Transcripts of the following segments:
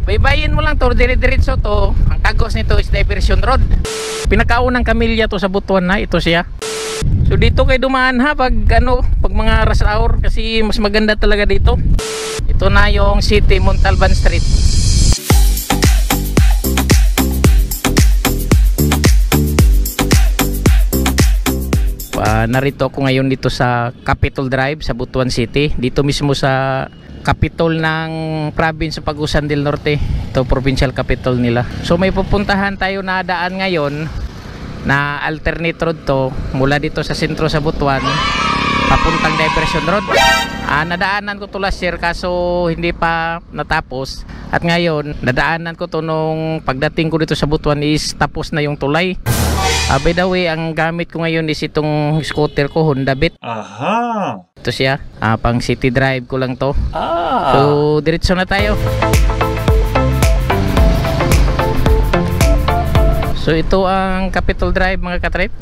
Baybayin mo lang to, dire-diretso to. Ang tagos nito is Diversion Road. Pinakaunang kamilya to sa Butuan na, ito siya. So dito kayo dumaan ha pag mga rush hour kasi mas maganda talaga dito. Ito na yung City Montalban Street. Narito ako ngayon dito sa Capitol Drive sa Butuan City. Dito mismo sa capital ng province sa Agusan del Norte. Ito provincial capital nila. So may pupuntahan tayo na daan ngayon na alternate road to mula dito sa sentro sa Butuan papuntang Diversion Road. Nadaanan ko to last year kaso hindi pa natapos. At ngayon nadaanan ko to nung pagdating ko dito sa Butuan is tapos na yung tulay. By the way, ang gamit ko ngayon is itong scooter ko, Honda Beat. Aha! Ito siya, pang city drive ko lang to. So, diretso na tayo. So, ito ang Capitol Drive mga katrip.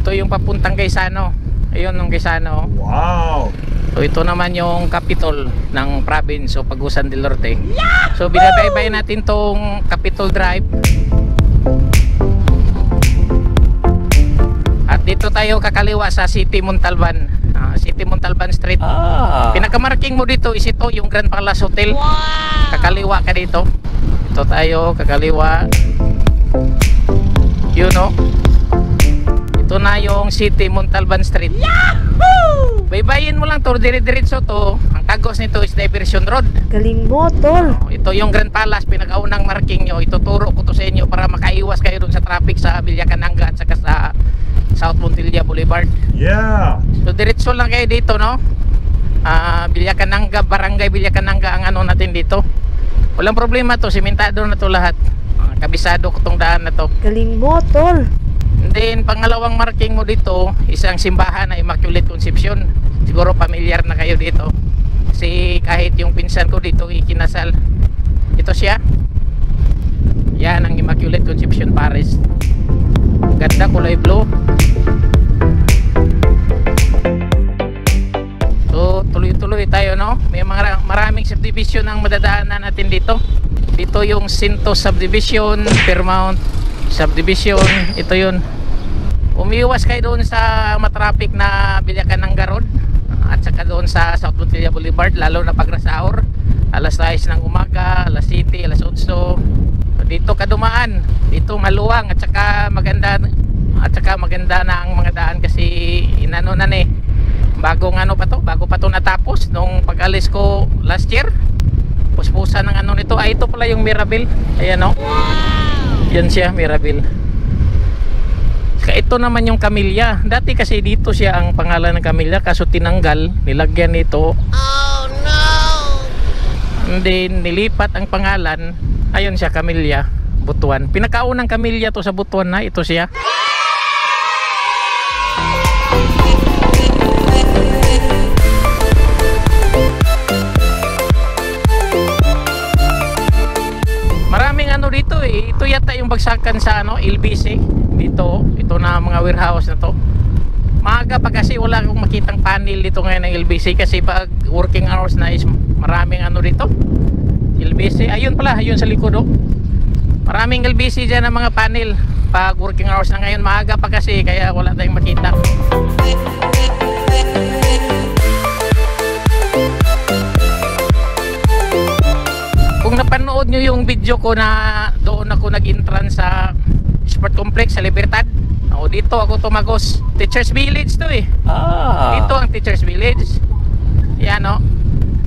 Ito yung papuntang Quezano. Ayun yung Quezano. Wow! So ito naman yung capital ng province o Agusan del Norte. So binabaybay natin tong Capitol Drive. At dito tayo kakaliwa sa City Montalban. City Montalban Street. Pinakamarking mo dito is ito yung Grand Palace Hotel. Kakaliwa ka dito. Ito tayo kakaliwa. You know. Ito na yung City Montalban Street. Yahoo! Baybayin mo lang to, dire-diretso to. Ang tagos nito is Diversion Road. Galing mo, tol. Ito yung Grand Palace, pinakaunang marking nyo. Ituturo ko to sa inyo para makaiwas kayo dun sa traffic sa Villacananga at saka sa South Montilla Boulevard. Yeah. So diretso lang kayo dito, no? Villacananga, Barangay Villacananga ang ano natin dito. Walang problema to, simentado na to lahat. Kabisado ko tong daan na to. Galing mo, tol. And then pangalawang marking mo dito isang simbahan na Immaculate Conception. Siguro familiar na kayo dito kasi kahit yung pinsan ko dito ikinasal. Ito siya. Yan ang Immaculate Conception Parish. Ganda, kulay blue. So tuloy-tuloy tayo, no? May maraming subdivision ang madadaanan natin dito. Dito yung Sinto Subdivision, Fairmount Subdivision, ito yun. Umiiwas kayo doon sa matraffic na Villacananga Road at saka doon sa South Montilla Boulevard, lalo na pag rush hour, alas 6 ng umaga, alas 7, alas 8. So, dito ka dumaan, dito maluwang at saka maganda na ang mga daan kasi inano na bagong ano pa to, bago pa to natapos nung pag-alis ko last year. Puspusan ng ano nito, ito pala yung Mirabel. Ayan o. Yan siya, Mirabel. Ito naman yung Camilla. Dati kasi dito siya ang pangalan ng Camilla, kaso tinanggal, nilagyan nito. Oh no! And then nilipat ang pangalan. Ayun siya, Camilla, Butuan. Pinakaunang Camilla to sa Butuan na, ito siya. Maraming ano dito eh. Ito yata yung bagsakan sa LBC dito. Ito na mga warehouse na to. Maaga pa kasi wala akong makitang panel dito ngayon ng LBC kasi pag working hours na is maraming ano dito. LBC, ayun pala, ayun sa likod oh. Maraming LBC dyan ng mga panel pag working hours na ngayon. Maaga pa kasi kaya wala tayong makita. Kung napanood nyo yung video ko na doon ako nag-entrance sa Sport Complex sa Libertad, dito ako tumagos. Teachers Village to eh. Dito ang Teachers Village. Yan o.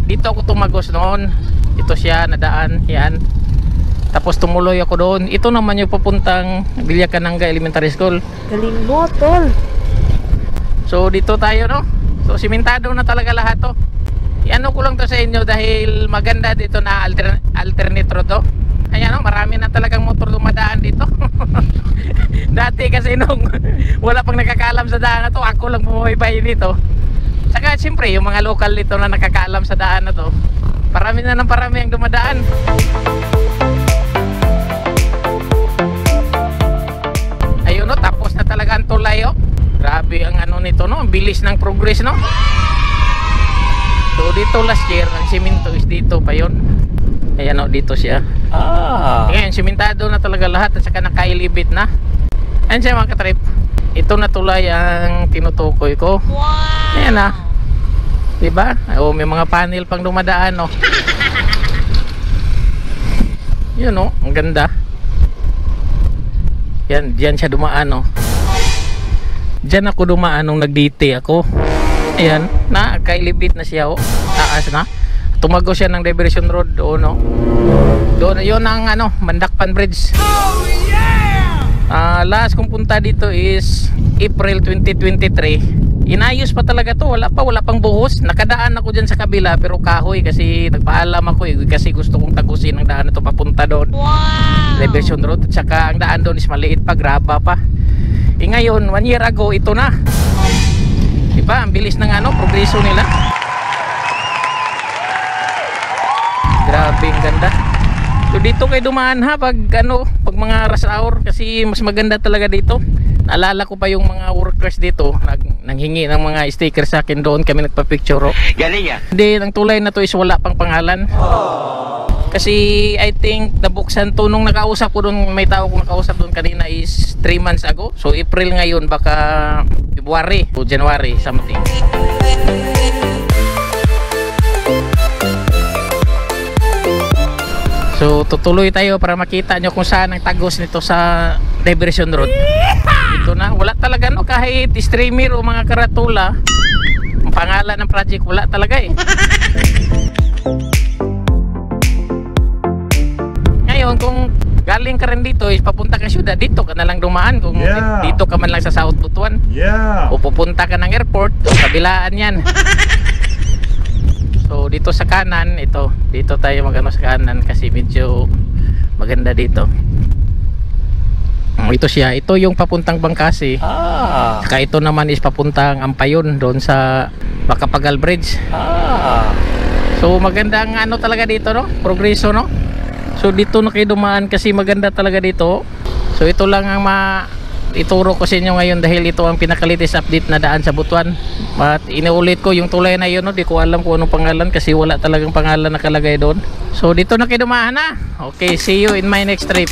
Dito ako tumagos noon. Ito siya, nadaan. Yan. Tapos tumuloy ako doon. Ito naman yung papuntang Villacananga Elementary School. Galing mo, tol. So dito tayo, no? So simentado na talaga lahat to. Iano ko lang to sa inyo dahil maganda dito na alternate road to. Ayan o, marami na talagang motor dumadaan dito. Dati kasi nung wala pang nakakaalam sa daan na to, ako lang bumubaybay dito. Saka siyempre yung mga local dito na nakakaalam sa daan na to, parami na ng parami ang dumadaan. Ayun o, tapos na talaga ang tulay o. Grabe ang ano nito no, ang bilis ng progress no. So dito last year, ang simento is dito pa yon. Ayan o, dito siya. Ngayon, simentado na talaga lahat at saka nakailibit na. Ayan siya mga katrip. Ito na tulay ang tinutukoy ko. Ayan na. Diba? O, may mga panel pang dumadaan o. Yun o, ang ganda. Yan, diyan siya dumaan o. Diyan ako dumaan nung nag-DT ako. Ayan, nakailibit na siya o. Taas na. Tumago siya ng diversion road doon no. Doon yun ang ano, Mandakpan Bridge. Last kong punta dito is April 2023. Inayos pa talaga to, wala pang buhos. Nakadaan ako dyan sa kabila pero kahoy kasi nagpaalam ako kasi gusto kong tagusin ang daan na to papunta doon. Diversion road at saka ang daan doon is maliit pa, graba pa. Ngayon, 1 year ago ito na. Diba, ang bilis ng ano, progreso nila. Grabe ang ganda. So dito kayo dumaan ha pag ano, pag mga rush hour kasi mas maganda talaga dito. Naalala ko pa yung mga workers dito nanghingi ng mga sticker sa akin, doon kami nagpa-picture. Galing ya. Hindi, ang tulay na to is wala pang pangalan. Kasi I think nabuksan to nung nakausap ko doon, may tao kong nakausap doon kanina is 3 months ago. So April ngayon, baka February o January something. So tutuloy tayo para makita nyo kung saan ang tagos nito sa diversion road. Ito na, wala talaga no, kahit streamer o mga karatula, ang pangalan ng project wala talaga eh. Ngayon kung galing ka rin dito is papunta ka syudad, dito ka na lang dumaan. Kung dito ka man lang sa South Butuan o pupunta ka ng airport, kabilaan yan. So dito sa kanan, dito tayo magano sa kanan kasi medyo maganda dito. Ito siya, ito yung papuntang Bangkasi. Saka ito naman is papuntang Ampayon doon sa Macapagal Bridge. So maganda ang ano talaga dito no, progreso no. So dito na kayo dumaan kasi maganda talaga dito. So ito lang ang ituro ko sa inyo ngayon dahil ito ang pinakalitis update na daan sa Butuan. At inuulit ko yung tulay na yun no, di ko alam kung anong pangalan kasi wala talagang pangalan nakalagay doon. So dito na kayo dumaan na. Okay, see you in my next trip.